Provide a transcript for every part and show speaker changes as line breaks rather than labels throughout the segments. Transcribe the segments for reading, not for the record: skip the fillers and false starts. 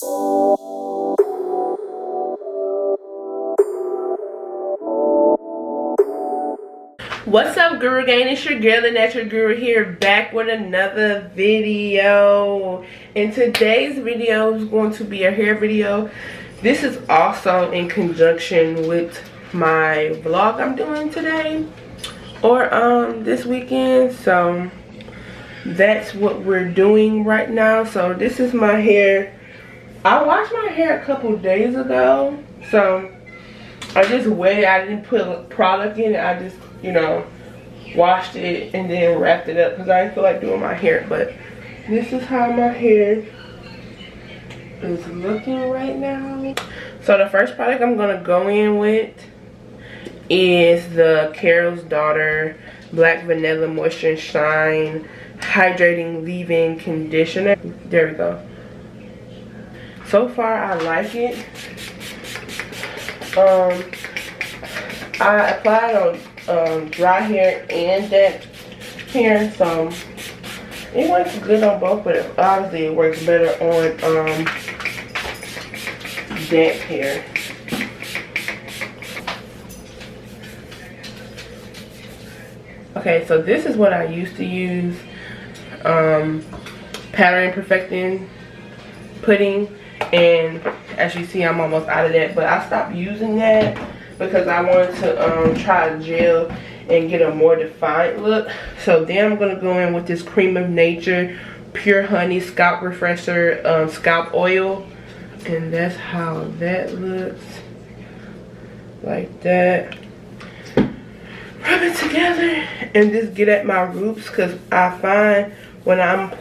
What's up, Guru Gang? It's your girl, the Natural Guru, here, back with another video. And today's video is going to be a hair video. This is also in conjunction with my vlog I'm doing today, or this weekend. So that's what we're doing right now. So this is my hair. I washed my hair a couple days ago, so I just wet it. I didn't put product in it. I just, you know, washed it and then wrapped it up because I didn't feel like doing my hair. But this is how my hair is looking right now. So the first product I'm gonna go in with is the Carol's Daughter Black Vanilla Moisture and Shine Hydrating Leave-In Conditioner. There we go. So far I like it. I applied on dry hair and damp hair, so it works good on both, but obviously it works better on damp hair. Okay, so this is what I used to use, pattern perfecting pudding, and as you see I'm almost out of that, but I stopped using that because I wanted to try gel and get a more defined look. So then I'm gonna go in with this Cream of Nature Pure Honey Scalp Refresher Scalp Oil, and that's how that looks, like that. Rub it together and just get at my roots, because I find when I'm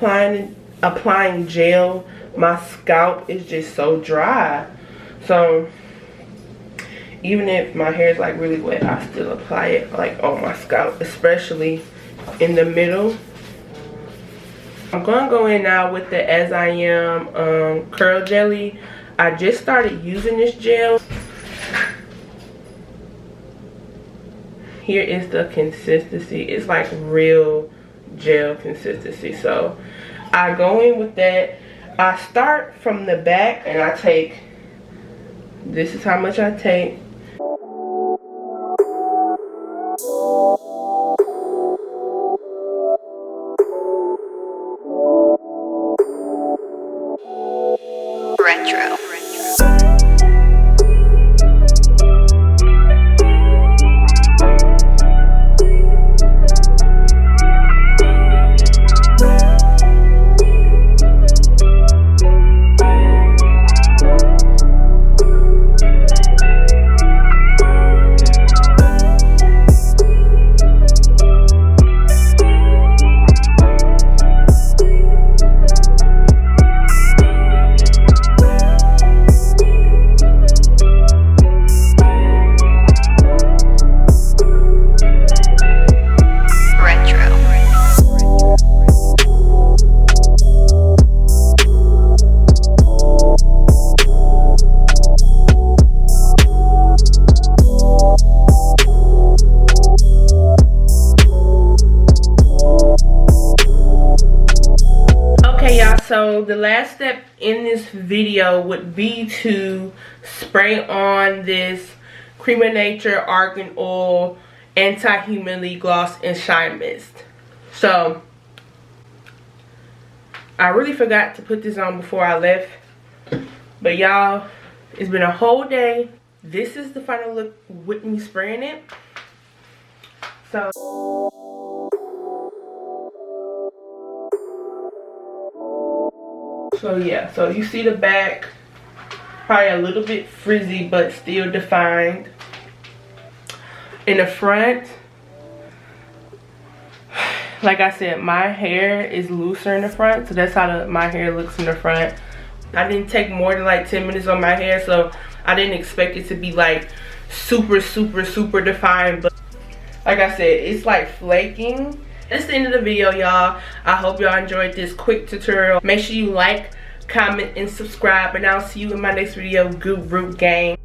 applying gel, my scalp is just so dry. So even if my hair is like really wet, I still apply it like on my scalp, especially in the middle. I'm gonna go in now with the As I Am curl jelly. I just started using this gel. Here is the consistency. It's like real gel consistency. So I go in with that. I start from the back and I take, this is how much I take.
Retro.
So the last step in this video would be to spray on this Cream of Nature Argan Oil Anti-Humidity Gloss and Shine Mist. So I really forgot to put this on before I left, but y'all, it's been a whole day. This is the final look with me spraying it. So yeah, so you see the back, probably a little bit frizzy but still defined. In the front, like I said, my hair is looser in the front, so that's how my hair looks in the front. I didn't take more than like 10 minutes on my hair, so I didn't expect it to be like super defined, but like I said, it's like flaking. That's the end of the video, y'all. I hope y'all enjoyed this quick tutorial. Make sure you like, comment, and subscribe, and I'll see you in my next video. Guru Gang.